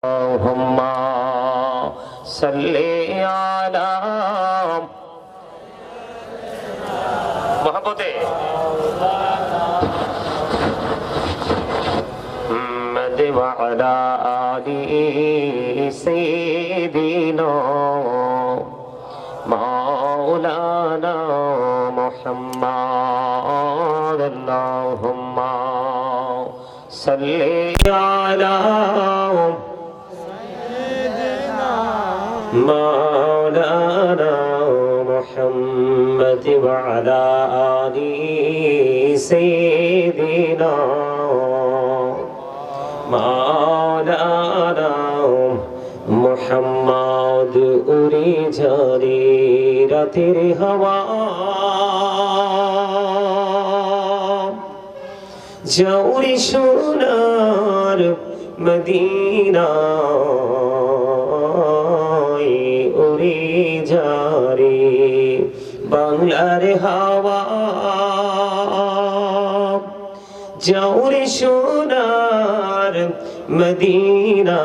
اللهم صل على محبته محمد وعلى آله سيدنا مولانا محمد اللهم صل على مولانا محمد وعلى آله سيدنا مولانا محمد উড়ে ঝরে রাতের হাওয়া যাওরে সোনার মদিনা উড়ে ঝরে বাংলার হাওয়া যাওরে সোনার মদিনা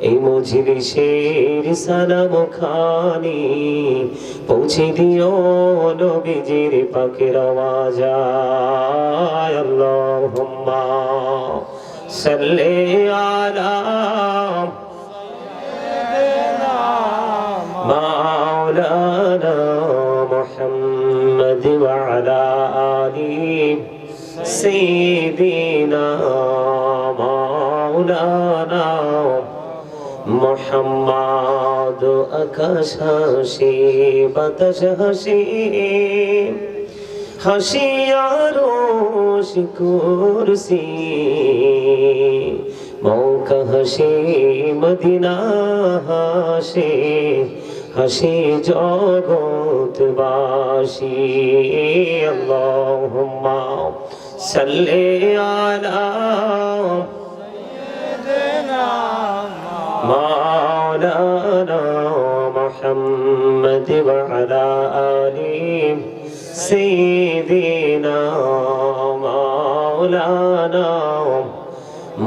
এই মজলিসের সালাম খানি পৌঁছে দিও নবীজির পাকের আওয়াজ আল্লাহুম্মা সাল্লি আলা মাওলানা মুহাম্মদ ওয়া আলা আলি সাইয়্যিদিনা মাওলানা মুহাম্মদ আকাশ হাসি বাতাস হাসি হাসি আরশ কুরসি মৌকা হাসি মদিনা হাসি হাসি জগৎবাসী আল্লাহুম্মা সাল্লি আলা مولانا محمد وعلى آله سيدنا مولانا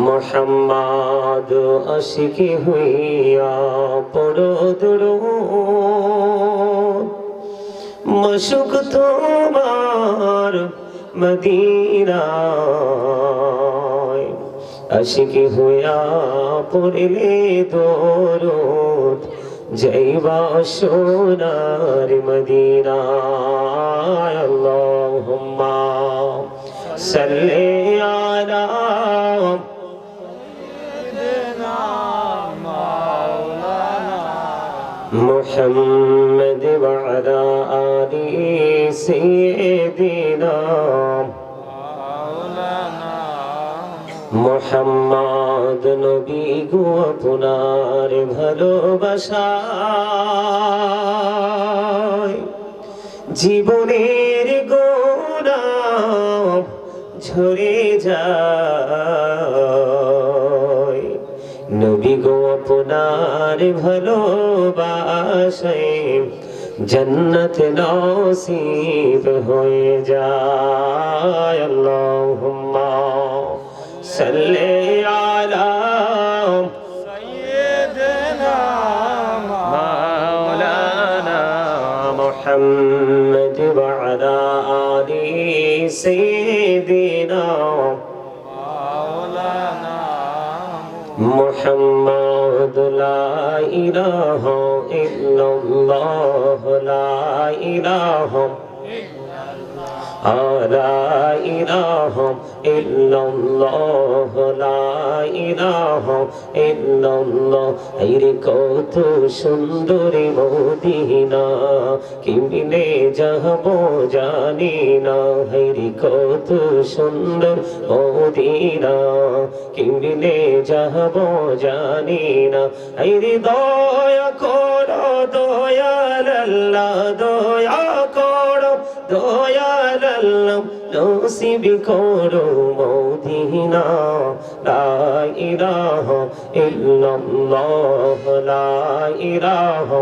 محمد আশিকি হইয়া পড়ো দুরূদ মশক তোমার মদিনা আশিকি হইয়া পড়িলে দরুদ যাইবা সোনার মদিনা আল্লাহুম্মা সাল্লি আলা সাইয়্যিদিনা মাওলানা মুহাম্মদ ওয়া আলা আলি সাইয়্যিদিনা মুহাম্মদ নবী গো আপনার ভালোবাসায় জীবনের গোনা ঝরে যায় নবী গো আপনার ভালোবাসায় জন্নত নসিব হয়ে যায় আল্লাহুম্মা সাল্লি আলা সাইয়্যিদিনা মাওলানা মুহাম্মদ ওয়া আলা আলি সাইয়্যিদিনা মাওলানা মুহাম্মদ লা ইলাহা ইল্লাল্লাহ লা ইলাহা لا إله إلا الله لا إله إلا الله আইরে কত সুন্দর মদিনা কেমনে যাব জানি না আইরে কত সুন্দর মদিনা কেমনে যাব জানি না আইরে দয়া করো দয়াল আল্লাহ দয়া করো দয়াল আল্লাহ নসিব করো মদিনা লা ইলাহা ইল্লাল্লাহ লা ইলাহা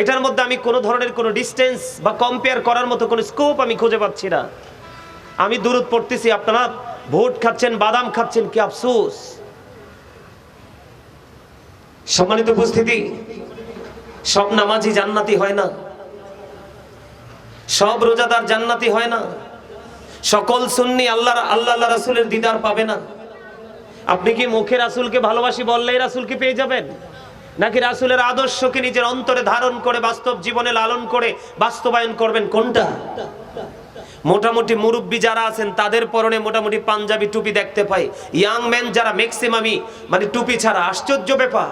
এটার মধ্যে আমি কোনো ধরনের কোনো ডিস্টেন্স বা কম্পেয়ার করার মতো কোনো স্কোপ আমি খুঁজে পাচ্ছি না। আমি দুরূদ পড়তেছি, আপনারা ভোট খাচ্ছেন, বাদাম খাচ্ছেন, কি আফসোস। সম্মানিত উপস্থিতি, সব নামাজি জান্নাতি হয় না, সব রোজাদার জান্নাতি হয় না, সকল সুন্নি আল্লাহ রাসূলের দিদার পাবে না। আপনি কি মুখে রাসূলকে ভালোবাসি বললেই রাসূলকে পেয়ে যাবেন, নাকি রাসূলের আদর্শকে নিজের অন্তরে ধারণ করে বাস্তব জীবনে লালন করে বাস্তবায়ন করবেন? কোনটা? মোটামুটি মুরব্বী যারা আছেন তাদের পরনে মোটামুটি পাঞ্জাবি টুপি দেখতে পাই, ইয়াং ম্যান যারা ম্যাক্সিমামই মানে টুপি ছাড়া। আশ্চর্য ব্যাপার।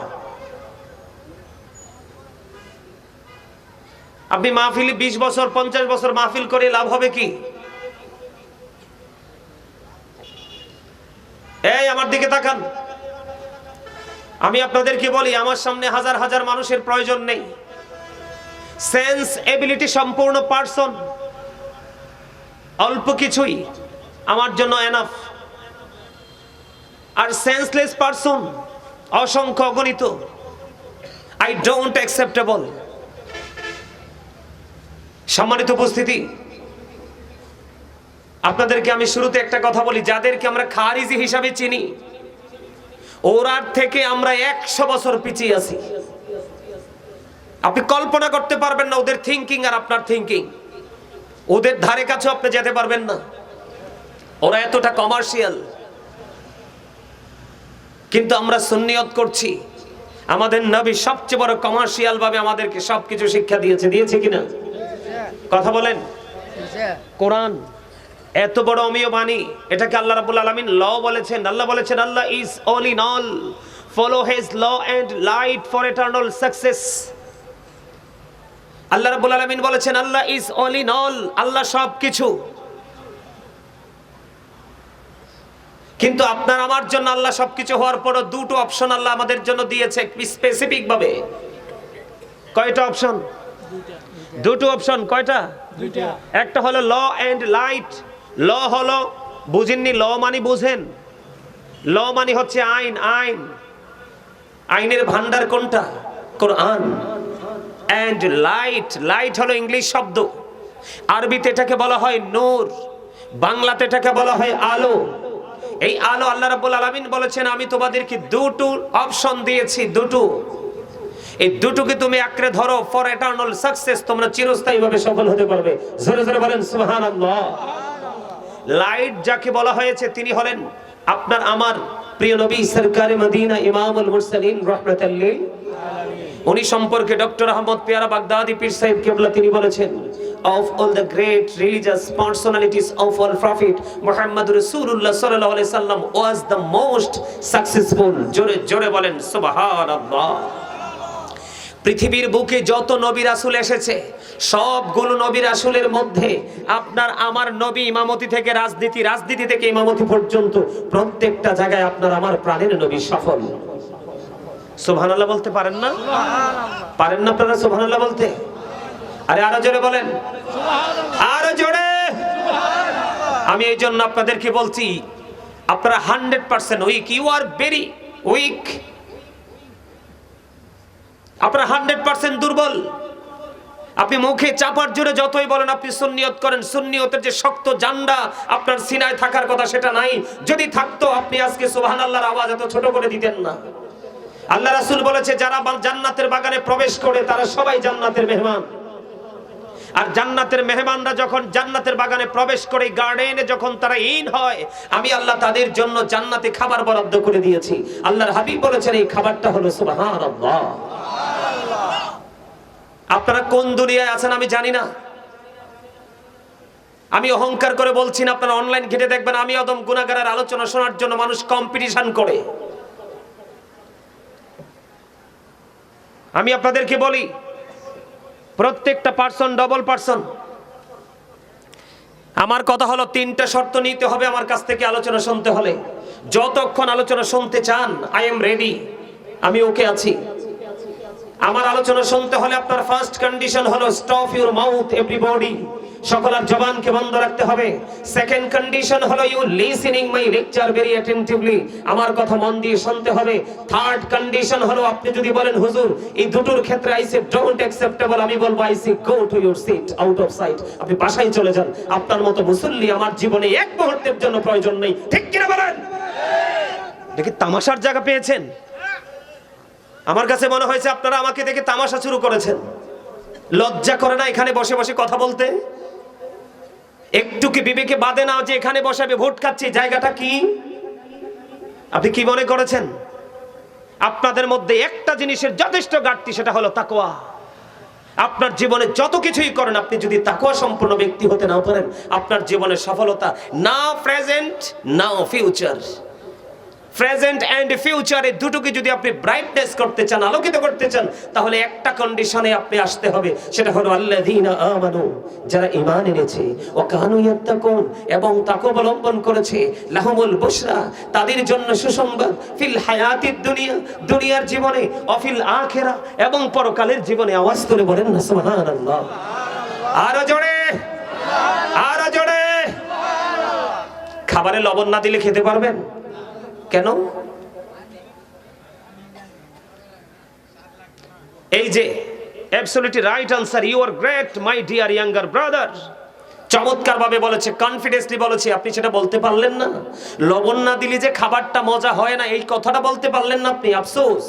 আপনি মাহফিলে 20 বছর 50 বছর মাহফিল করে লাভ হবে কি? এই আমার দিকে তাকান, আমি আপনাদেরকে বলি, আমার সামনে হাজার হাজার মানুষের প্রয়োজন নেই। সেন্স এবিলিটি সম্পূর্ণ পারসন, অল্প কিছুই আমার জন্য এনাফ। আর সেন্সলেস পারসন অসংখ্য অগণিত। I don't acceptable. সম্মানিত উপস্থিতি, আপনাদেরকে আমি শুরুতে একটা কথা বলি, যাদেরকে আমরা খারিজি হিসাবে চিনি ওরার থেকে আমরা 100 বছর পিছিয়ে আছি। আপনি কল্পনা করতে পারবেন না ওদের থিঙ্কিং আর আপনার থিঙ্কিং, ওদের ধারে কাছে আপনি যেতে পারবেন না। ওরা এতটা কমার্শিয়াল, কিন্তু আমরা সুন্নিয়ত করছি। আমাদের নবী সবচেয়ে বড় কমার্শিয়াল ভাবে আমাদেরকে সবকিছু শিক্ষা দিয়েছে কিনা? কথা বলেন। কোরআন এত বড় অমীয় বাণী, এটাকে আল্লাহ রাব্বুল আলামিন ল বলেছেন। আল্লাহ বলেছেন, Allah is all in all, follow his law and light for eternal success. Allah রাব্বুল আলামিন বলেছেন, Allah is all in all, Allah সবকিছু। কিন্তু আপনার আমার জন্য আল্লাহ সবকিছু হওয়ার পরও দুটো অপশন আল্লাহ আমাদের জন্য দিয়েছে স্পেসিফিক ভাবে। কয়টা অপশন? দুটো অপশন। কয়টা? দুইটা। একটা হলো ল এন্ড লাইট। ল হলো, বুঝেননি? ল মানে বুঝেন? ল মানে হচ্ছে আইন। আইনের ভান্ডার কোনটা? কোরআন। এন্ড লাইট, লাইট হলো ইংলিশ শব্দ, আরবিতে এটাকে বলা হয় নূর, বাংলাতে এটাকে বলা হয় আলো। এই আলো আল্লাহ রাব্বুল আলামিন বলেছেন, আমি তোমাদেরকে দুটো অপশন দিয়েছি, দুটো। এই দুটোকে তুমি আঁকড়ে ধরো, ফর ইটারনাল সাকসেস, তোমরা চিরস্থায়ীভাবে সফল হতে পারবে। জোরে জোরে বলেন সুবহানাল্লাহ। লাইট যাকে বলা হয়েছে তিনি হলেন আপনার আমার প্রিয় নবী সরকারে মদিনা ইমামুল মুরসালিন রাহমাতাল লিল আলামিন। উনি সম্পর্কে ডক্টর আহমদ পেয়ারা বাগদাদি পীর সাহেব কেবলা তিনি বলেছেন, of all the great religious personalities of all prophet Muhammad Rasulullah sallallahu alaihi wasallam was the most successful. জোরে জোরে বলেন সুবহানাল্লাহ। পৃথিবীর বুকে যত নবী রাসূল এসেছে সবগুলো নবী রাসূলের মধ্যে আপনার আমার নবী ইমামতি থেকে রাজনীতি থেকে ইমামতি পর্যন্ত প্রত্যেকটা জায়গায় আপনার আমার প্রাণের নবী সফল। সুবহানাল্লাহ বলতে পারেন না? পারেন না আপনারা সুবহানাল্লাহ বলতে? আরে আরো জোরে বলেন সুবহানাল্লাহ, আরো জোরে সুবহানাল্লাহ। আমি এই জন্য আপনাদেরকে বলছি, আপনারা 100% weak, you are very weak. আপনারা 100% দুর্বল। আপনি মুখে চাপার জোরে যতই বলেন আপনি সুন্নিয়ত করেন, সুন্নিয়তের যে শক্ত জান্ডা আপনার সিনায় থাকার কথা সেটা নাই। যদি থাকতো আপনি আজকে সুবহানাল্লাহর আওয়াজ এত ছোট করে দিতেন না। আল্লাহ রাসূল বলেছে, যারা জান্নাতের বাগানে প্রবেশ করে তারা সবাই জান্নাতের মেহমান। আর জান্নাতের মেহমানরা যখন জান্নাতের বাগানে প্রবেশ করে, গার্ডেনে যখন তারা ইন হয়, আমি আল্লাহ তাদের জন্য জান্নাতে খাবার বরাদ্দ করে দিয়েছি। আল্লাহর হাবিব বলেছেন এই খাবারটা হলো সুবহানাল্লাহ। আপনারা কোন দুনিয়ায় আছেন আমি জানি না, আমি অহংকার করে বলছি না। আপনারা অনলাইন ঘেটে দেখবেন আমি আদম গুনাহগারের আলোচনা শোনার জন্য মানুষ কম্পিটিশন করে। আমি আপনাদেরকে বলি, প্রত্যেকটা পার্সন ডবল পার্সন। আমার কথা হলো 3টা শর্ত নিতে হবে আমার কাছ থেকে আলোচনা শুনতে হলে। যতক্ষণ আলোচনা শুনতে চান আই এম রেডি, আমি ওকে আছি। আমার আলোচনা শুনতে হলে আপনার ফার্স্ট কন্ডিশন হলো স্টপ ইউর মাউথ এভরিবডি। সকলের জবানকে বন্ধ রাখতে হবে। সেকেন্ড কন্ডিশন হলো you listening my lecture very attentively, আমার কথা মন দিয়ে শুনতে হবে। থার্ড কন্ডিশন হলো আপনি যদি বলেন হুজুর এই দুটোর ক্ষেত্রে আই সে ডোন্ট অ্যাকসেপ্টেবল, আমি বলবো I say go to your seat, out of sight, আপনি বাসায় চলে যান। আপনার মতো মুসল্লি আমার জীবনে এক মুহূর্তের জন্য প্রয়োজন নেই। ঠিক কিনা বলেন? দেখি তামাশার জায়গা পেয়েছেন। আমার কাছে মনে হয়েছে আপনারা আমাকে দেখে তামাশা শুরু করেছেন। লজ্জা করে না এখানে বসে বসে কথা বলতে? একটু কি বিবেকে বাদে না যে এখানে বসে আমি ভোট খাচ্ছি, জায়গাটা কি? আপনি কি মনে করেছেন? আপনাদের মধ্যে একটা জিনিসের যথেষ্ট ঘাটতি, সেটা হলো তাকওয়া। আপনার জীবনে যত কিছুই করেন, আপনি যদি তাকওয়া সম্পন্ন ব্যক্তি হতে না পারেন, আপনার জীবনের সফলতা না প্রেজেন্ট না ফিউচার। প্রেজেন্ট এন্ড ফিউচার এই দুটোকে যদি আপনি ব্রাইটনেস করতে চান, আলোকিত করতে চান, তাহলে একটা কন্ডিশনে আপনি আসতে হবে, সেটা হলো আল্লাযীনা আমানু, যারা ঈমান এনেছে, ওয়া কানু ইয়াত্তাকুন, এবং তাকওয়া অবলম্বন করেছে, লাহুমুল বুশরা, তাদের জন্য সুসংবাদ, ফিল হায়াতিদ দুনিয়া, দুনিয়ার জীবনে, ওয়া ফিল আখিরা, এবং পরকালের জীবনে। আওয়াজ তুলে বলেন না সুবহানাল্লাহ। আরো জোরে, আরো জোরে। খাবারে লবণ না দিলে খেতে পারবেন? কেন? এই যে absolutely right answer, you are great my dear younger brother, চমৎকার ভাবে বলেছে, কনফিডেন্সলি বলেছে। আপনি সেটা বলতে পারলেন না? লবণ না দিলে যে খাবারটা মজা হয় না, এই কথাটা বলতে পারলেন না আপনি, আফসোস।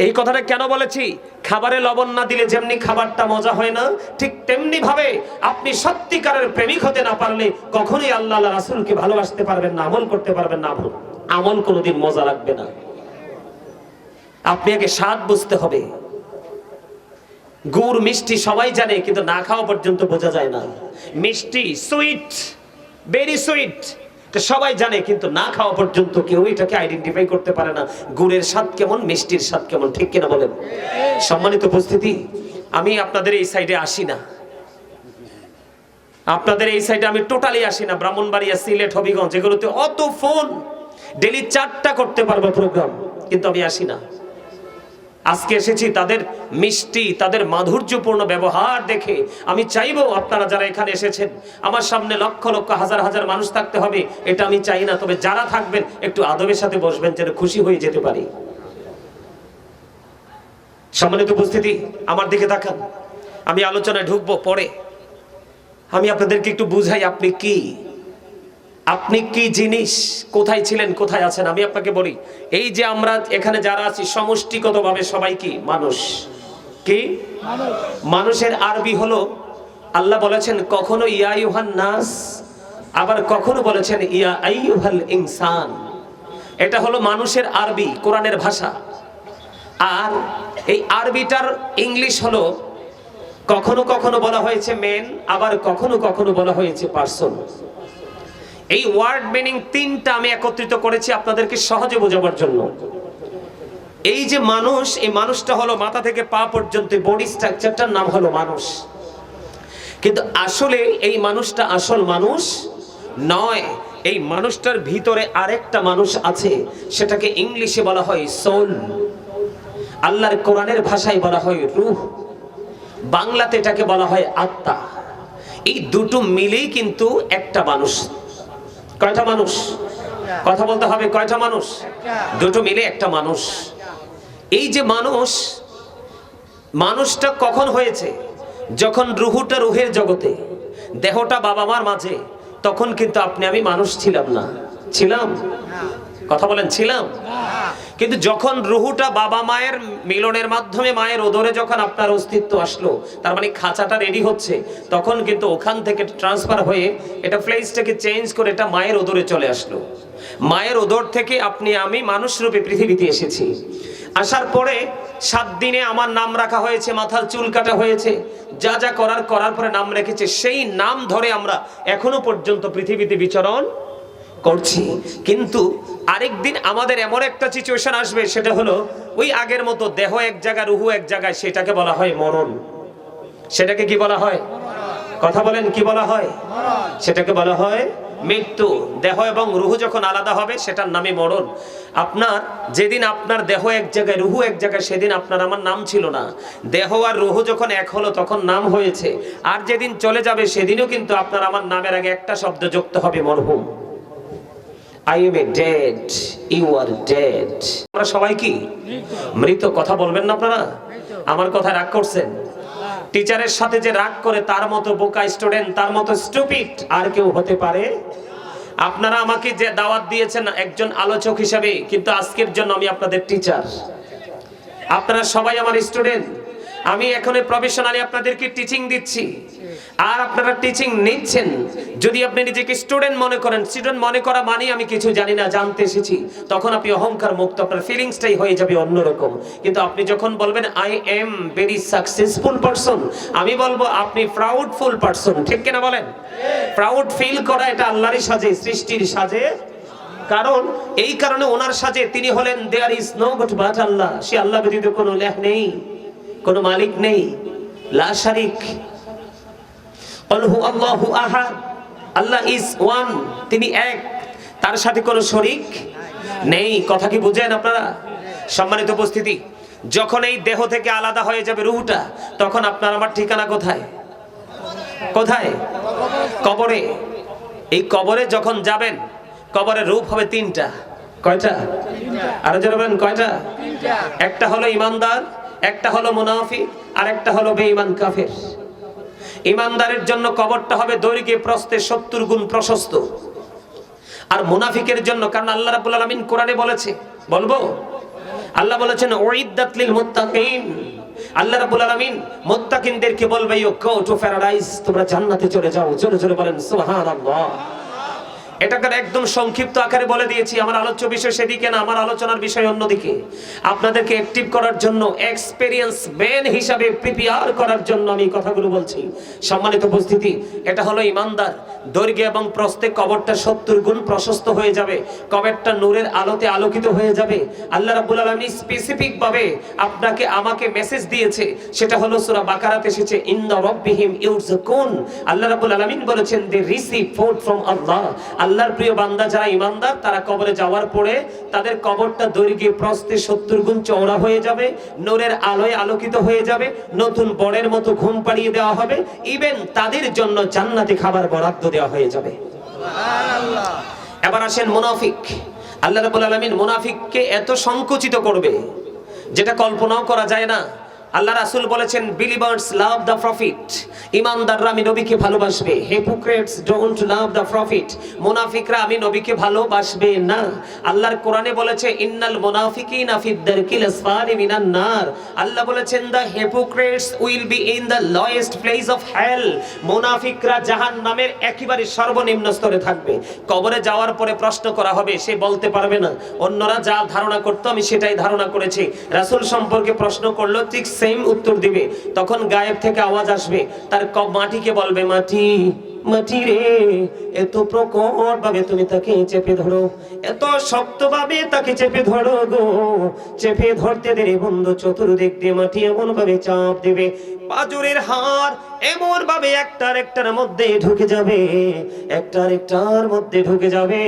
এই কথাটা কেন বলেছি? খাবারে লবণ না দিলে যেমনি খাবারটা মজা হয় না, ঠিক তেমনি ভাবে আপনি সত্যিকারের প্রেমিক হতে না পারলে কখনোই আল্লাহ রাসূলকে ভালোবাসতে পারবেন না, আমল করতে পারবেন না। আমল কোনোদিন মজা লাগবে না। আপনি আগে স্বাদ বুঝতে হবে। গুড় মিষ্টি সবাই জানে, কিন্তু না খাওয়া পর্যন্ত বোঝা যায় না। মিষ্টি, সুইট, ভেরি সুইট, সবাই জানে, কিন্তু না খাওয়া পর্যন্ত কেউ এটাকে আইডেন্টিফাই করতে পারে না। গুড়ের স্বাদ কেমন, মিষ্টির স্বাদ কেমন, ঠিক কিনা বলেন? সম্মানিত উপস্থিতি, আমি আপনাদের এই সাইডে আসি না, আপনাদের এই সাইডে আমি টোটালি আসি না। ব্রাহ্মণবাড়িয়া, সিলেট, হবিগঞ্জ, এগুলোতে অত ফোন, ডেলি 4টা করতে পারবো প্রোগ্রাম, কিন্তু আমি আসি না। আজকে এসেছি তাদের মিষ্টি, তাদের মাধুর্যপূর্ণ ব্যবহার দেখে। আমি চাইবো আপনারা যারা এখানে এসেছেন, আমার সামনে লক্ষ লক্ষ হাজার হাজার মানুষ থাকতে হবে, এটা আমি চাই না। তবে যারা থাকবেন একটু আদবের সাথে বসবেন, যেন খুশি হয়ে যেতে পারি। সম্মানিত উপস্থিতি, আমার দিকে তাকান। আমি আলোচনায় ঢুকবো পরে। আমি আপনাদেরকে একটু বুঝাই আপনি কি, আপনি কি জিনিস, কোথায় ছিলেন, কোথায় আছেন। আমি আপনাকে বলি, এই যে আমরা এখানে যারা আছি সমষ্টিগতভাবে সবাই কি মানুষ। কি মানুষের আরবি হলো, আল্লাহ বলেছেন কখনো ইয়া আইয়ুহান নাস, আবার কখনো বলেছেন ইয়া আইয়ুহাল ইনসান। এটা হলো মানুষের আরবি, কোরআনের ভাষা। আর এই আরবিটার ইংলিশ হলো, কখনো কখনো বলা হয়েছে মেন, আবার কখনো কখনো বলা হয়েছে পারসন। এই ওয়ার্ড মিনিং 3টা আমি একত্রিত করেছি আপনাদেরকে সহজে বোঝাবার জন্য। এই যে মানুষ, এই মানুষটা হলো মাথা থেকে পা পর্যন্ত বডি স্ট্রাকচারটার নাম হলো মানুষ। কিন্তু আসলে এই মানুষটা আসল মানুষ নয়। এই মানুষটার ভিতরে আরেকটা মানুষ আছে, সেটাকে ইংলিশে বলা হয় সোল, আল্লাহর কোরআনের ভাষায় বলা হয় রূহ, বাংলাতে এটাকে বলা হয় আত্মা। এই দুটো মিলেই কিন্তু একটা মানুষ। কয়টা মানুষ? কথা বলতে হবে, কয়টা মানুষ? দুটো মিলে একটা মানুষ। এই যে মানুষ, মানুষটা কখন হয়েছে? যখন রুহুটা রুহের জগতে, দেহটা বাবা মার মাঝে, তখন কিন্তু আপনি আমি মানুষ ছিলাম না। ছিলাম? কথা বলেন, ছিলাম? কিন্তু যখন রুহুটা বাবা মায়ের মিলনের মাধ্যমে মায়ের ওদরে যখন আপনার অস্তিত্ব আসলো, তার মানে খাঁচাটা রেডি হচ্ছে, তখন কিন্তু ওখান থেকে ট্রান্সফার হয়ে এটা প্লেসটাকে চেঞ্জ করে এটা মায়ের ওদরে চলে আসলো। মায়ের ওদর থেকে আপনি আমি মানুষ রূপে পৃথিবীতে এসেছি। আসার পরে 7 দিনে আমার নাম রাখা হয়েছে, মাথার চুল কাটা হয়েছে, যা যা করার পরে নাম রেখেছে, সেই নাম ধরে আমরা এখনো পর্যন্ত পৃথিবীতে বিচরণ করছি। কিন্তু আরেকদিন আমাদের এমন একটা সিচুয়েশন আসবে, সেটা হলো ওই আগের মতো দেহ এক জায়গায়, রুহু এক জায়গায়, সেটাকে বলা হয় মরণ। সেটাকে কি বলা হয়? কথা বলেন, কি বলা হয়? সেটাকে বলা হয় মৃত্যু। দেহ এবং রুহু যখন আলাদা হবে সেটার নামই মরণ। আপনার যেদিন আপনার দেহ এক জায়গায় রুহু এক জায়গায়, সেদিন আপনার আমার নাম ছিল না। দেহ আর রুহু যখন এক হলো তখন নাম হয়েছে। আর যেদিন চলে যাবে সেদিনও কিন্তু আপনার আমার নামের আগে একটা শব্দ যুক্ত হবে, মরহুম। I am dead, you are dead. আমরা সবাই কি মৃত? কথা বলবেন না আপনারা? আমার কথা রাগ করছেন? টিচারের সাথে যে রাগ করে তার মতো বোকা স্টুডেন্ট, তার মতো স্টুপিড আর কেউ হতে পারে? আপনারা আমাকে যে দাওয়াত দিয়েছেন একজন আলোচক হিসেবে, কিন্তু আজকের জন্য আমি আপনাদের টিচার। আপনারা সবাই আমার স্টুডেন্ট। আমি এখন প্রফেশনালি আপনাদেরকে টিচিং দিচ্ছি, আর আপনারা টিচিং নিচ্ছেন। যদি আপনি নিজেকে স্টুডেন্ট মনে করেন, স্টুডেন্ট মনে করা মানে আমি কিছু জানি না, জানতে এসেছি, তখন আপনি অহংকার মুক্ত, আপনার ফিলিংসটাই হয়ে যাবে অন্যরকম। কিন্তু আপনি যখন বলবেন I am very successful person, আমি বলবো আপনি প্রাউডফুল পারসন। ঠিক কিনা বলেন? প্রাউড ফিল করা এটা আল্লাহরই সাজে, সৃষ্টির সাজে। কারণ এই কারণে ওনার সাজে, তিনি হলেন there is no god but Allah. সে আল্লাহ ব্যতীত কোনো লেখ নেই, কোনো মালিক নেই, লা শারিক। আল্লাহু আহাদ, আল্লাহ ইজ ওয়ান, তিনি এক, তার সাথে কোনো শরীক নেই। কথা কি বুঝেন আপনারা? সম্মানিত উপস্থিতি, যখন এই দেহ থেকে আলাদা হয়ে যাবে রূহটা, তখন আপনার আমার ঠিকানা কোথায়? কোথায়? কবরে। এই কবরে যখন যাবেন, কবরের রূপ হবে তিনটা। কয়টা? আরো যারা বলেন কয়টা? একটা হলো ইমানদার, একটা হলো মুনাফিক, আর একটা হলো বেঈমান কাফের। ইমানদারের জন্য কবরটা হবে দৈর্ঘ্যে প্রস্থে 70 গুণ প্রশস্ত। আর মুনাফিকের জন্য, কারণ আল্লাহ রাব্বুল আলামিন কোরআনে বলেছে, বলবো? আল্লাহ বলেছেন উইদ্দাত লিল মুত্তাকিন। আল্লাহ রাব্বুল আলামিন মুত্তাকিনদেরকে বলবে ইউ গো টু প্যারাডাইস, তোমরা জান্নাতে চলে যাও। জোরে জোরে বলেন সুবহানাল্লাহ। এটাকে একদম সংক্ষিপ্ত আকারে বলে দিয়েছি। আমার আলোচ্য বিষয় সেদিকে না, আমার আলোচনার বিষয় অন্যদিকে। আপনাদেরকে অ্যাক্টিভ করার জন্য, এক্সপেরিয়েন্স ম্যান হিসাবে প্রিপেয়ার করার জন্য আমি কথাগুলো বলছি। সম্মানিত উপস্থিতি, এটা হলো ইমানদার। দৈর্ঘ্য এবং প্রস্থে কবরটা 70 গুণ প্রশস্ত হয়ে যাবে, কবরটা নূরের আলোতে আলোকিত হয়ে যাবে। আল্লাহ রাব্বুল আলামিন স্পেসিফিক ভাবে আপনাকে আমাকে মেসেজ দিয়েছে, সেটা হলো সূরা বাকারাতে এসেছে ইন্না রাব্বিহিম ইউরযাকুন। আল্লাহ রাব্বুল আলামিন বলেছেন দে রিসিভ ফুড ফ্রম আল্লাহ। আল্লাহর প্রিয় বান্দা যারা ইমানদার, তারা কবরে যাওয়ার পরে তাদের কবরটা দৈর্ঘ্যে প্রস্থে 70 গুণ চওড়া হয়ে যাবে, নূরের আলোয় আলোকিত হয়ে যাবে, নতুন বরের মতো ঘুম পাড়িয়ে দেওয়া হবে। ইভেন তাদের জন্য জান্নাতি খাবার বরাদ্দ দেওয়া হয়ে যাবে। সুবহানাল্লাহ। এবার আসেন মুনাফিক। আল্লাহ রাব্বুল আলামিন মুনাফিককে এত সংকুচিত করবে যেটা কল্পনাও করা যায় না। আল্লাহ রাসূল বলেছেন বিলিভার্স লাভ দ্য প্রফিট। ইমানদাররা আমি নবীকে ভালোবাসবে, hypocrites don't love the profit. মুনাফিকরা আমি নবীকে ভালোবাসবে না। আল্লাহর কোরআনে বলেছে ইন্নাল মুনাফিকিনা ফিদ দারকিল আসফালি মিনান নার। আল্লাহ বলেছেন the hypocrites will be in the lowest place of hell. মুনাফিকরা জাহান্নামের একেবারে সর্বনিম্ন স্তরে থাকবে। কবরে যাওয়ার পরে প্রশ্ন করা হবে, সে বলতে পারবে না। অন্যরা যা ধারণা করতো আমি সেটাই ধারণা করেছি। রাসূল সম্পর্কে প্রশ্ন করলো, ঠিক সেম উত্তর দিবে। তখন গায়েব থেকে আওয়াজ আসবে, তার মাটিকে বলবে মাটি মাটি রে, এত প্রকট ভাবে তুমি তাকে চেপে ধরো, এত শক্ত ভাবে তাকে চেপে ধরো গো। চেপে ধরতে দেরি বন্ধু, চতুর্দিক দিয়ে মাটি এমন ভাবে চাপ দেবে, পাজরের হাড় এমন ভাবে একটার একটার মধ্যে ঢুকে যাবে, একটার একটার মধ্যে ঢুকে যাবে।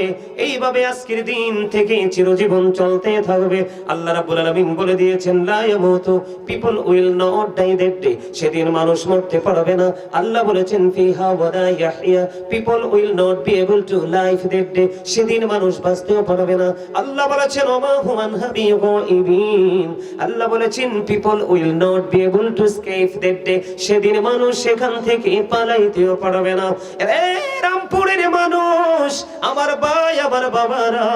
এইভাবে আজকের দিন থেকে চিরজীবন চলতে থাকবে। আল্লাহ রাব্বুল আলামিন বলে দিয়েছেন লা ইয়ামুতু, people will not die that day. সেদিন মানুষ মরতে পারবে না। আল্লাহ বলেছেন ফিহা ওয়ালা ইয়াহইয়া, people will not be able to live that day. সেদিন মানুষ বাঁচতেও পারবে না। আল্লাহ বলেছেন ওমা হুম আনহা বিগাইবিন। আল্লাহ বলেছেন people will not be able to escape that day. সেদিন মানুষ সেখান থেকে পালাইতেও পারবে না। রে রামপুরের মানুষ, আমার ভাই, আমার বাবারা,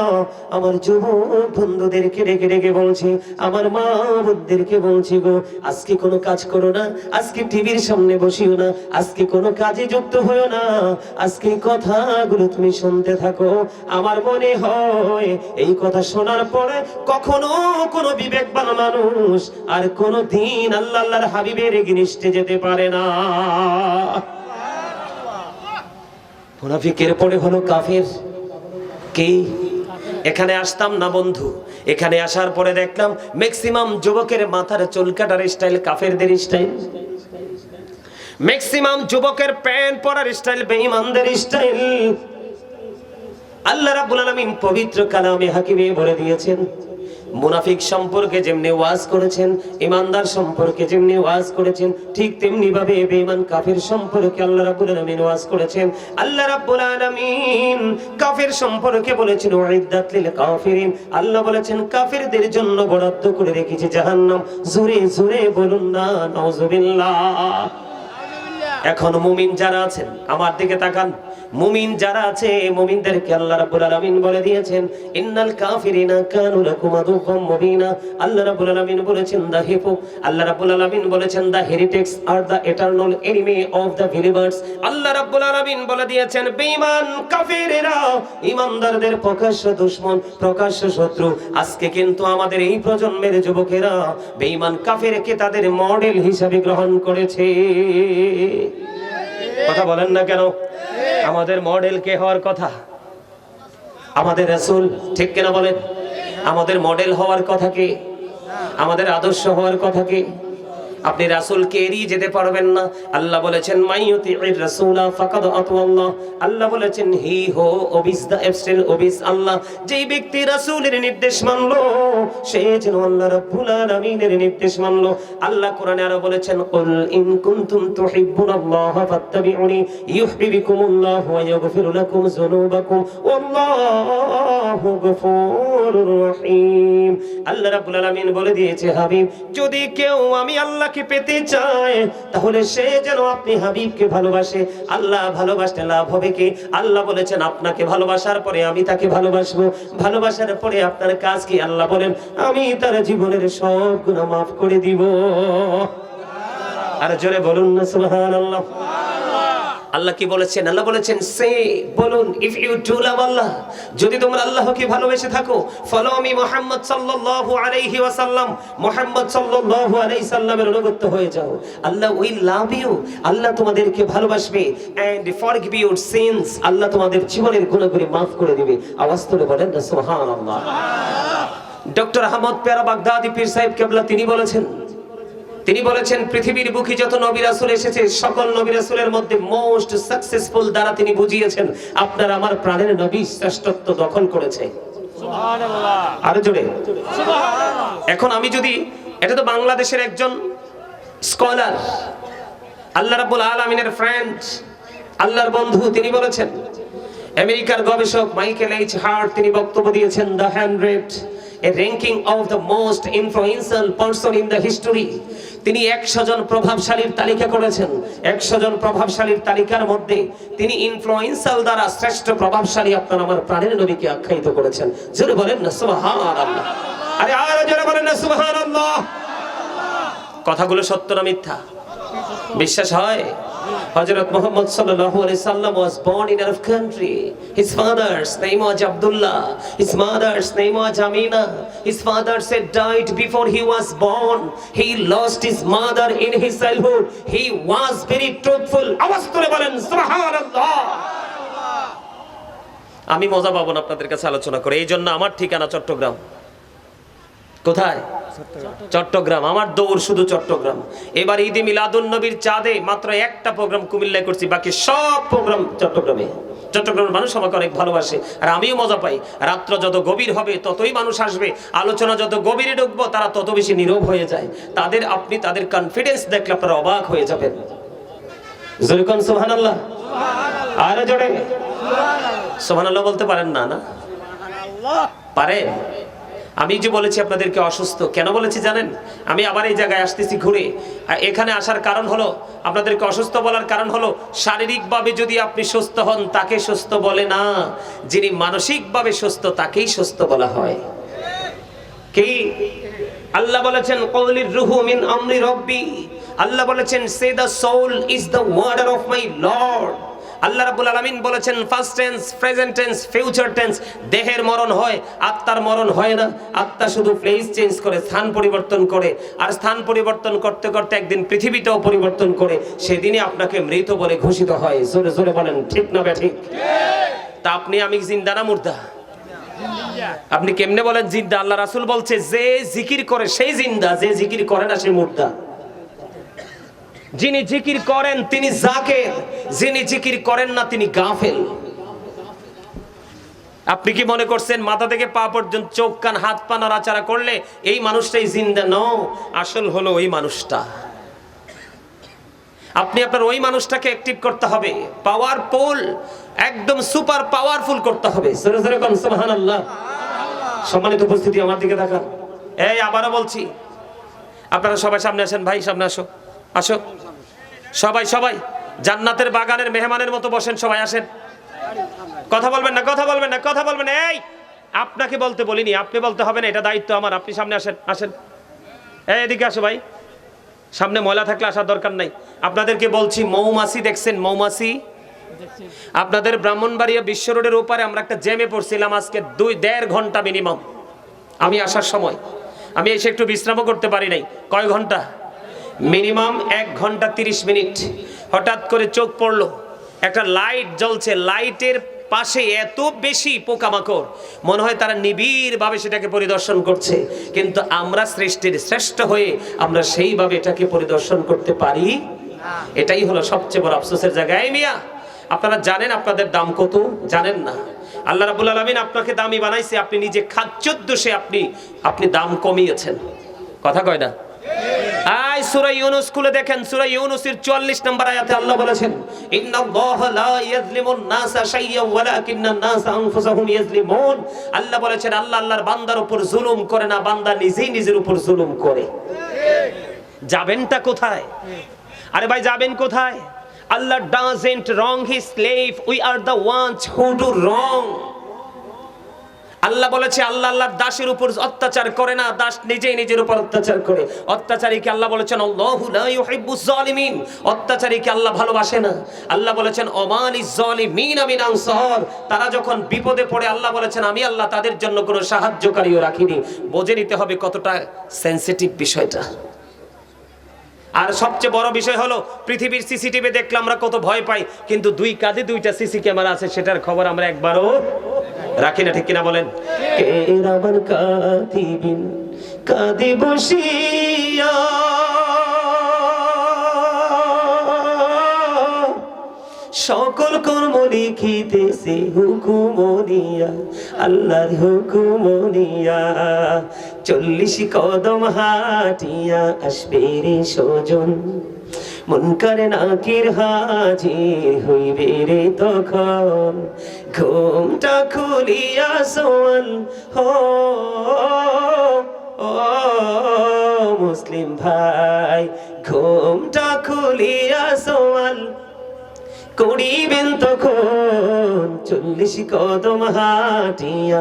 আমার যুবক বন্ধুদেরকে ডেকে ডেকে বলছি, আমার মা বোনদেরকে বলছি গো, আজকে কোনো কাজ করো না, আজকে টিভির সামনে বসিও না, আজকে কোনো কাজে যুক্ত হইও না, আজকে কথাগুলো তুমি শুনতে থাকো। আমার মনে হয় এই কথা শোনার পরে কখনো কোনো বিবেকবান মানুষ আর কোনো দিন আল্লাহর হাবিবের এগেইনস্টে যেতে পারে না। মুনাফিকের পরে হলো কাফের। কি? এখানে আসতাম না বন্ধু, এখানে আসার পরে দেখলাম ম্যাক্সিমাম যুবকের মাথার চুল কাটার স্টাইল কাফেরদের স্টাইল, ম্যাক্সিমাম যুবকের প্যান্ট পরার স্টাইল বেঈমানদের স্টাইল। আল্লাহ রাব্বুল আলামিন পবিত্র কালামে হাকিমে বলে দিয়েছেন, মুনাফিক সম্পর্কে যেমনি ওয়াজ করেছেন, ইমানদার সম্পর্কে যেমনি ওয়াজ করেছেন, ঠিক তেমনি ভাবে বেঈমান কাফির সম্পর্কে আল্লাহ রাব্বুল আলামিন ওয়াজ করেছেন। আল্লাহ রাব্বুল আলামিন কাফির সম্পর্কে বলেছেন উইদ্দাত লিল কাফিরিন, আল্লাহ বলেছেন কাফিরদের জন্য বরাদ্দ করে রেখেছি জাহান্নাম। জোরে জোরে বলুন না নাউজুবিল্লাহ। এখন মুমিন যারা আছেন আমার দিকে তাকান, মুমিন যারা আছে মুমিনদেরকে আল্লাহ রাব্বুল আলামিন বলে দিয়েছেন ইন্নাল কাফিরিনা কানু লাকুম আদুওয়াম মুবিনা। আল্লাহ রাব্বুল আলামিন বলেছেন দা হিপো, আল্লাহ রাব্বুল আলামিন বলেছেন the heretics are the eternal enemy of the believers. Allah রাব্বুল আলামিন বলে দিয়েছেন বেঈমান কাফিরেরা ঈমানদারদের প্রকাশ্য দুশমন, প্রকাশ্য শত্রু। আজকে কিন্তু আমাদের এই প্রজন্মের যুবকেরা বেঈমান কাফিরকে তাদের মডেল হিসেবে গ্রহণ করেছে। কথা বলেন না কেন? আমাদের মডেল কে হওয়ার কথা? আমাদের রাসূল, ঠিক কিনা বলেন? আমাদের মডেল হওয়ার কথা কে? আমাদের আদর্শ হওয়ার কথা কে? আপনি রাসূলকে এড়িয়ে যেতে পারবেন না। আল্লাহ বলেছেন মাইয়ুতির রাসূলা ফাকাদ আতাল্লাহ। আল্লাহ বলেছেন হি হো ওবিস দা এফসেল ওবিস আল্লাহ। যেই ব্যক্তি রাসূলের নির্দেশ মানলো সে যেন আল্লাহ রাব্বুল আলামিনের নির্দেশ মানলো। আল্লাহ কোরআনে আরো বলেছেন কুল ইন কুনতুম তুহিব্বুনাল্লাহ ফাত্তাবিউনি ইউহিব্বুকুমুল্লাহ ওয়া ইয়াগফির লাকুম যুনুবাকুম ওয়াল্লাহু গফুরুর রহিম। আল্লাহ রাব্বুল আলামিন বলে দিয়েছে হাবিব যদি কেউ আমি আল্লাহ কে পেতে চায় তাহলে সে যেন আপনি হাবিবকে ভালোবাসে। আল্লাহ ভালোবাসতে লাভ হবে কি? আল্লাহ বলেছেন আপনাকে ভালোবাসার পরে আমি তাকে ভালোবাসবো, ভালোবাসার পরে আপনার কাজ কি? আল্লাহ বলেন আমি তার জীবনের সব গুনাহ মাফ করে দিব। আর জোরে বলুন না সুবহানাল্লাহ। আল্লাহ কি বলেছেন? আল্লাহ বলেছেন সে বলুন ইফ ইউ ডু লাভ আল্লাহ, যদি তোমরা আল্লাহকে ভালোবেসে থাকো, ফলো মি মুহাম্মদ সাল্লাল্লাহু আলাইহি ওয়াসাল্লাম, মুহাম্মদ সাল্লাল্লাহু আলাইহি সাল্লামের অনুগত হয়ে যাও। আল্লাহ উইল লাভ ইউ, আল্লাহ তোমাদেরকে ভালোবাসবে এন্ড ফরগিভ ইউর সিনস, আল্লাহ তোমাদের জীবনের গুনাহগুলি maaf করে দিবে। আওয়াজ তুলে বলেন না সুবহানাল্লাহ। ডক্টর আহমদ পেয়ারা বাগদাদি পীর সাহেব কেবলা তিনি বলেছেন পৃথিবীর বুকে যত নবী রাসূল এসেছে সকল নবী রাসূলের মধ্যে মোস্ট সাকসেসফুল দ্বারা তিনি বুঝিয়েছেন আপনার আমার প্রাণের নবী শ্রেষ্ঠত্ব দখল করেছে। সুবহানাল্লাহ। আরো জোরে সুবহানাল্লাহ। এখন আমি যদি, এটা তো বাংলাদেশের একজন স্কলার, আল্লাহ রাব্বুল আলামিনের ফ্রেন্ড, আল্লাহর বন্ধু, তিনি বলেছেন আমেরিকার গবেষক মাইকেল এইচ হার্ট তিনি বক্তব্য দিয়েছেন the 100 a ranking of the most influential person in the history। তিনি 100 জন প্রভাবশালীর তালিকা করেছেন। 100 জন প্রভাবশালীর তালিকার মধ্যে তিনি ইনফ্লুয়েন্সাল দ্বারা শ্রেষ্ঠ প্রভাবশালী আপনার আমার প্রাণের নবীকে আখ্যায়িত করেছেন। জোরে বলেন না সুবহানাল্লাহ। আরে আর জোরে বলেন না সুবহানাল্লাহ। কথাগুলো সত্য না মিথ্যা? বিশ্বাস হয়? Hazrat Muhammad sallallahu alaihi wasallam was born in Arab country. His father's name was Abdullah. His mother's name was Amina. His father said died before he was born. He lost his mother in his childhood. He was very truthful. আওয়াজ তুলে বলেন সুবহানাল্লাহ। আমি মজা পাবো না আপনাদের কাছে আলোচনা করে, এই জন্য আমার ঠিকানা চট্টগ্রাম। কোথায়? চট্টগ্রাম। আমার দৌড় শুধু চট্টগ্রাম। এবার ঈদে মিলাদুন নবীর চাঁদে মাত্র একটা প্রোগ্রাম কুমিল্লায় করছি, বাকি সব প্রোগ্রাম চট্টগ্রামে। চট্টগ্রামের মানুষ আমাকে অনেক ভালোবাসে আর আমিও মজা পাই। রাত্র যত গভীর হবে ততই মানুষ আসবে, আলোচনা যত গভীরে ঢুকবো তারা তত বেশি নীরব হয়ে যায়। আপনি তাদের কনফিডেন্স দেখলে আপনারা অবাক হয়ে যাবেন। জোরে কোন সুবহানাল্লাহ। আর জোরে সুবহানাল্লাহ বলতে পারেন না? না পারেন? আমি যে বলেছি আপনাদেরকে অসুস্থ, কেন বলেছি জানেন? আমি আবার এই জায়গায় আসতেছি ঘুরে। এখানে আসার কারণ হলো, আপনাদেরকে অসুস্থ বলার কারণ হলো শারীরিকভাবে যদি আপনি সুস্থ হন তাকে সুস্থ বলে না, যিনি মানসিকভাবে সুস্থ তাকেই সুস্থ বলা হয়। কি? আল্লাহ বলেছেন কওলির রূহু মিন আমরি রব্বি। আল্লাহ বলেছেন say the soul is the order of my lord. Allah রাব্বুল আলামিন বলেছেন first tense, present tense, future tense. দেহের মরণ হয়, আত্মার মরণ হয় না। আত্মা শুধু প্লেস চেঞ্জ করে, স্থান পরিবর্তন করে, আর স্থান পরিবর্তন করতে করতে একদিন পৃথিবীটাও পরিবর্তন করে, সেদিনই আপনাকে মৃত বলে ঘোষিত হয়। জোরে জোরে বলেন ঠিক না ঠিক? তা আপনি আমি জিন্দা না মুর্দা? আপনি কেমনে বলেন জিন্দা? আল্লাহ রাসূল বলছে যে জিকির করে সেই জিন্দা, যে জিকির করে না সে মুর্দা। যিনি জিকির করেন তিনি জাকির, যিনি জিকির করেন না তিনি গাফেল। আপনি কি মনে করছেন মাথা থেকে পা পর্যন্ত চোখ কান হাত পা নাড়াচাড়া করলে এই মানুষটাই জিন্দা? নো, আসল হলো ওই মানুষটা। আপনি আপনার ওই মানুষটাকে অ্যাক্টিভ করতে হবে, পাওয়ারফুল, একদম সুপার পাওয়ারফুল করতে হবে। জোরে জোরে কোন সুবহানাল্লাহ। সম্মানিত উপস্থিতি, আমার দিকে তাকান। এই আবারও বলছি, আপনারা সবাই সামনে আসেন, ভাই সামনে আসো, আসো সবাই, সবাই জান্নাতের বাগানের মেহমানের মতো বসেন, সবাই আসেন। কথা বলবেন না, কথা বলবেন না, কথা বলবেন না। এই আপনাকে বলতে বলিনি, আপনি বলতে হবে না, এটা দায়িত্ব আমার। আপনি সামনে আসেন, আসেন। এই এদিকে আসো ভাই, সামনে ময়লা থাকলে আসার দরকার নাই। আপনাদেরকে বলছি, মৌমাছি দেখছেন? মৌমাছি আপনাদের ব্রাহ্মণবাড়িয়া বিশ্ব রোডের ওপারে আমরা একটা জ্যামে পড়ছিলাম আজকে 2-1.5 ঘন্টা মিনিমাম। আমি আসার সময় আমি এসে একটু বিশ্রামও করতে পারি নাই। কয় ঘন্টা? মিনিমাম 1 ঘন্টা 30 মিনিট। হঠাৎ করে চোখ পড়লো, একটা লাইট জ্বলছে, লাইটের পাশে এত বেশি পোকামাকড়, মনে হয় তারা নিবিড় ভাবে সেটাকে পরিদর্শন করছে। কিন্তু আমরা সৃষ্টির শ্রেষ্ঠ হয়ে আমরা সেইভাবে এটাকে পরিদর্শন করতে পারি। এটাই হলো সবচেয়ে বড় আফসোসের জায়গা। এই মিয়া, আপনারা জানেন আপনাদের দাম কত? জানেন না। আল্লাহ রাব্বুল আলামিন আপনাকে দামি বানাইছে, আপনি নিজে খাচ্চর দোষে আপনি দাম কমিয়েছেন। কথা কয় না? আয় সূরা ইউনূস খুলে দেখেন, সূরা ইউনূসের 44 নম্বর আয়াতে আল্লাহ বলেছেন, ইন্নাল্লাহা লা ইয়াযলিমুন নাসা শাইয়্যান ওয়ালাকিন্নান নাসা আনফুসাহুম ইয়াযলিমুন। আল্লাহ বলেছেন, আল্লাহ আল্লাহর বান্দার উপর জুলুম করে না, বান্দা নিজেই নিজের উপর জুলুম করে। যাবেনটা কোথায়? আরে ভাই যাবেন কোথায়? Allah doesn't wrong his slave, we are the ones who do wrong. আল্লাহ বলেছে আল্লাহ আল্লাহর দাসের উপর অত্যাচার করে না, দাস নিজেই নিজের উপর অত্যাচার করে। অত্যাচারীকে আল্লাহ বলেছেন আল্লাহু লা ইউহিব্বুজ জালিমিন, অত্যাচারীকে আল্লাহ ভালোবাসে না। আল্লাহ বলেছেন ওমালিজ জালিমিনা মিন আনসার, তারা যখন বিপদে পড়ে আল্লাহ বলেছেন আমি আল্লাহ তাদের জন্য কোনো সাহায্যকারীও রাখিনি। বুঝে নিতে হবে কতটা সেনসিটিভ বিষয়টা। আর সবচেয়ে বড় বিষয় হলো পৃথিবীর সিসিটিভি দেখলে আমরা কত ভয় পাই, কিন্তু 2 কাঁধে 2টা সিসি ক্যামেরা আছে, সেটার খবর আমরা একবারও রাখি না। ঠিক কিনা বলেন? কেরামান কাতিবিন কাঁদে বসিয়া সকল কর্ম লিখিতেছে হুকুমনিয়া, আল্লাহর হুকুমনিয়া। 40 কদম হাঁটিয়া আসবে রে সজন, মুনকার নাকির হাজির হইবে রে তখন। ঘুমটা খুলিয়া সোয়াল হো ও মুসলিম ভাই, ঘুমটা খুলিয়া সোয়াল করিবেন তখন। 40 কদম হাঁটিয়া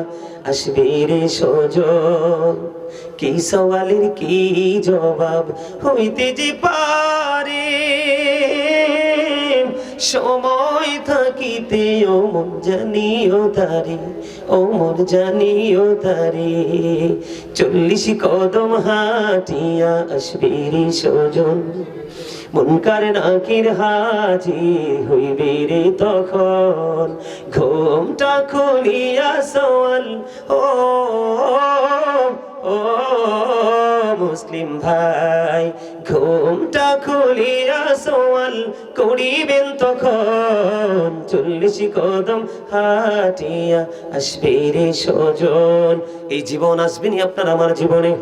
আসবে রে সজন। কি সওয়ালের কি জবাব হইতে যে পারে, সময় থাকিতে ওমর জানিও তারে, ওমর জানিও তারে। 40 কদম হাঁটিয়া আসবে রে সজন, মুনকার নাকির হাজির হইবে রে তখন। ঘুমটা খুলিয়া সোয়াল ও ও মুসলিম ভাই, ঘুমটা খুলিয়া সোয়াল করিবেন তখন। 40 কদম হাঁটিয়া আসবে রে সজন। এই জীবন আসবেনি আপনার আমার জীবনে।